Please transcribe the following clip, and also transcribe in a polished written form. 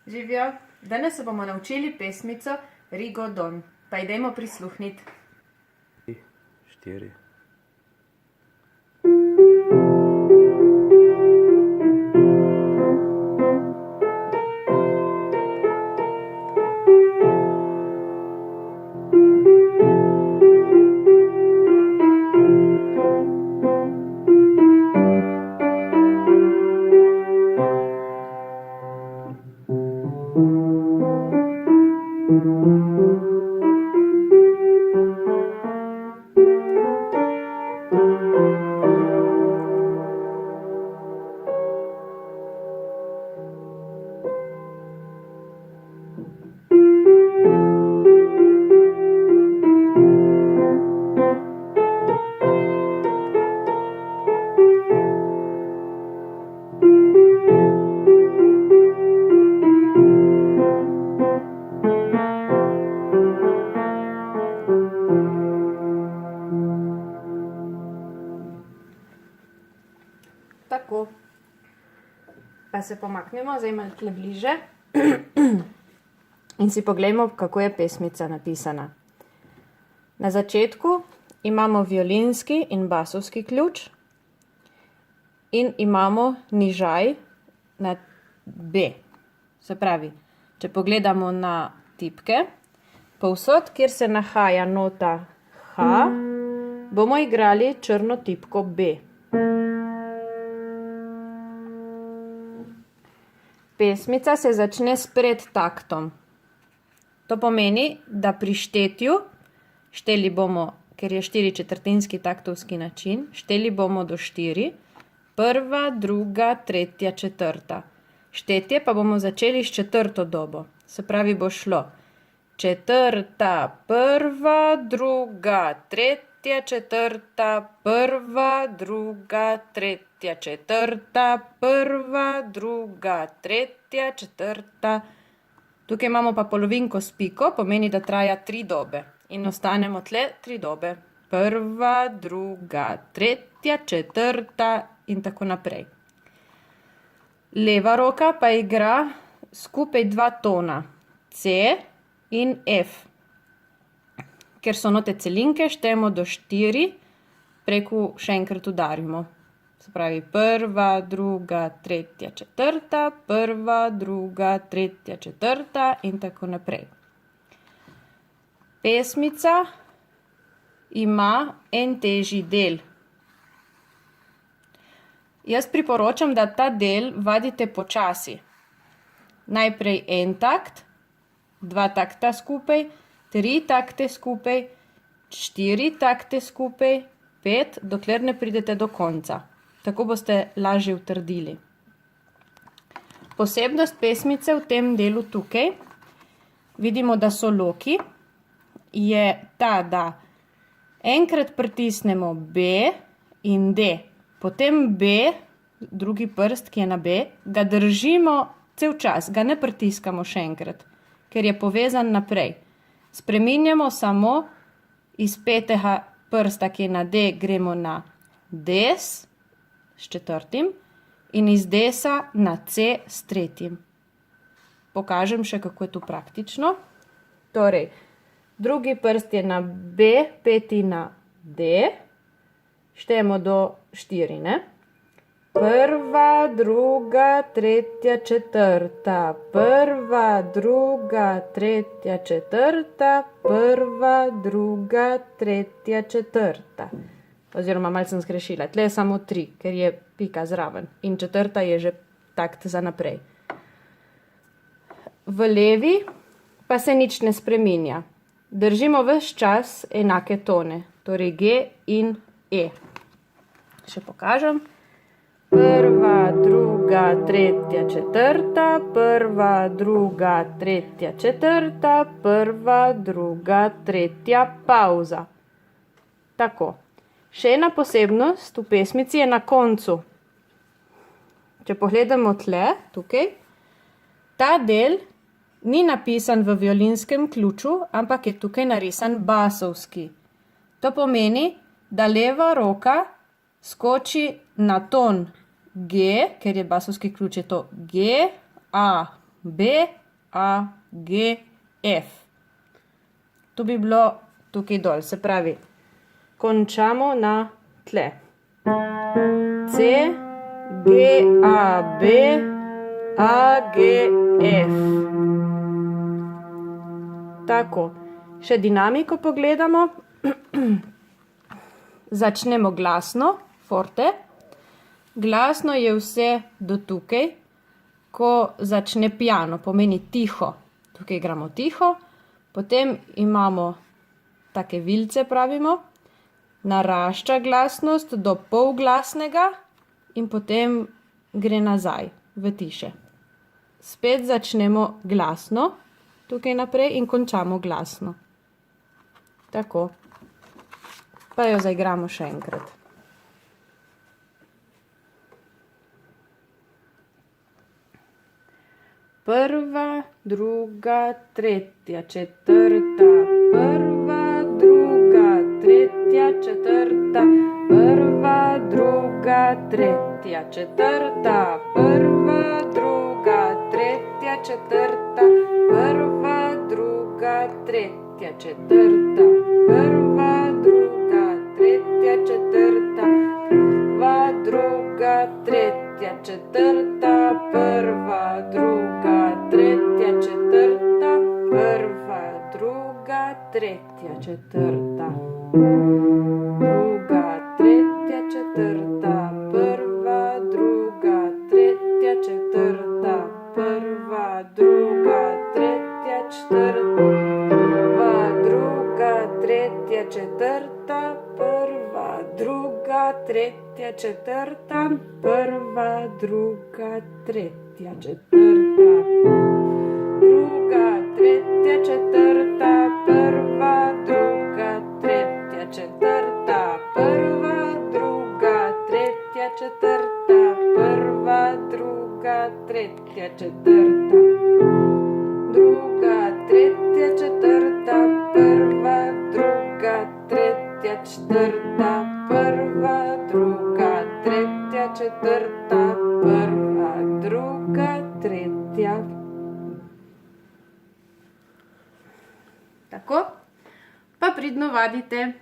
Živijo, danes se bomo naučili pesmico Rigodon, pa idemo prisluhniti. 4. Tako, pa se pomaknemo zdaj malo tle bliže in si poglejmo, kako je pesmica napisana. Na začetku imamo violinski in basovski ključ in imamo nižaj na B. Se pravi, če pogledamo na tipke, povsod, kjer se nahaja nota H, bomo igrali črno tipko B. Pesmica se začne s predtaktom. To pomeni, da pri štetju šteli bomo, ker je 4/4 taktovski način, šteli bomo do 4, prva, druga, tretja, četrta. Štetje pa bomo začeli s četrto dobo. Se pravi, bo šlo četrta, prva, druga, tretja, četrta, prva, druga, tretja, četrta, prva, druga, tretja, četrta. Tukaj imamo pa polovinko s piko, pomeni, da traja 3 dobe. In ostanemo tle 3 dobe. Prva, druga, tretja, četrta in tako naprej. Leva roka pa igra skupaj 2 tona, C in F. Ker so note celinke, štejemo do 4, preko še enkrat udarimo. Se pravi, prva, druga, tretja, četrta, prva, druga, tretja, četrta in tako naprej. Pesmica ima en težji del. Jaz priporočam, da ta del vadite počasi. Najprej en takt, 2 takta skupaj, 3 takte skupaj, 4 takte skupaj, 5, dokler ne pridete do konca. Tako boste lažje utrdili. Posebnost pesmice v tem delu tukaj, vidimo, da so loki, je ta, da enkrat pritisnemo B in D. Potem B, drugi prst, ki je na B, ga držimo cel čas, ga ne pritiskamo še enkrat, ker je povezan naprej. Spreminjamo samo iz 5. prsta, ki je na D, gremo na des s 4. in iz desa na C s 3. Pokažem še, kako je to praktično. Torej, drugi prst je na B, 5. na D, štejemo do 4, ne? Prva, druga, tretja, četrta, prva, druga, tretja, četrta, prva, druga, tretja, četrta. Oziroma, malo sem zgrešila. Tle je samo 3, ker je pika zraven. In četrta je že takt za naprej. V levi pa se nič ne spreminja. Držimo ves čas enake tone, torej G in E. Še pokažem. Prva, druga, tretja, četrta, prva, druga, tretja, četrta, prva, druga, tretja, pauza. Tako. Še ena posebnost v pesmici je na koncu. Če pogledamo tle, tukaj, ta del ni napisan v violinskem ključu, ampak je tukaj narisan basovski. To pomeni, da leva roka skoči na ton G, ker je basovski ključ je to G, A, B, A, G, F. To bi bilo tukaj dol, se pravi, končamo na tle. C, G, A, B, A, G, F. Tako, še dinamiko pogledamo. Začnemo glasno, forte. Glasno je vse do tukaj, ko začne piano, pomeni tiho. Tukaj igramo tiho, potem imamo take vilce, pravimo, narašča glasnost do polglasnega in potem gre nazaj v tiše. Spet začnemo glasno, tukaj naprej in končamo glasno. Tako. Pa jo zaigramo še enkrat. Prva, druga, tretja, četrta. Prva, druga, tretja, četrta. Prva, druga, tretja, četrta. Prva, druga, tretja, četrta. Prva, druga, tretja, četrta. Prva, druga, tretja, četrta. Prva, druga, tretja, četrta. Prva, druga, tretja, četrta. Prva, druga, tretja, četrta. Druga, tretja, četrta. Prva, druga, tretja, četrta. Prva, druga, tretja, četrta. Prva, druga, tretja, četrta. Prva, druga, tretja, četrta. Prva, druga, tretja, četrta. Druga, tretja, četrta. Prva, druga, tretja, četrta. Prva, druga, tretja, četrta. Prva, druga, tretja, četrta. Druga, tretja, četrta. Prva, druga, tretja, četrta. Prva, druga, tretja, četrta. Prva, druga, tretja. Tako, pa pridno vadite.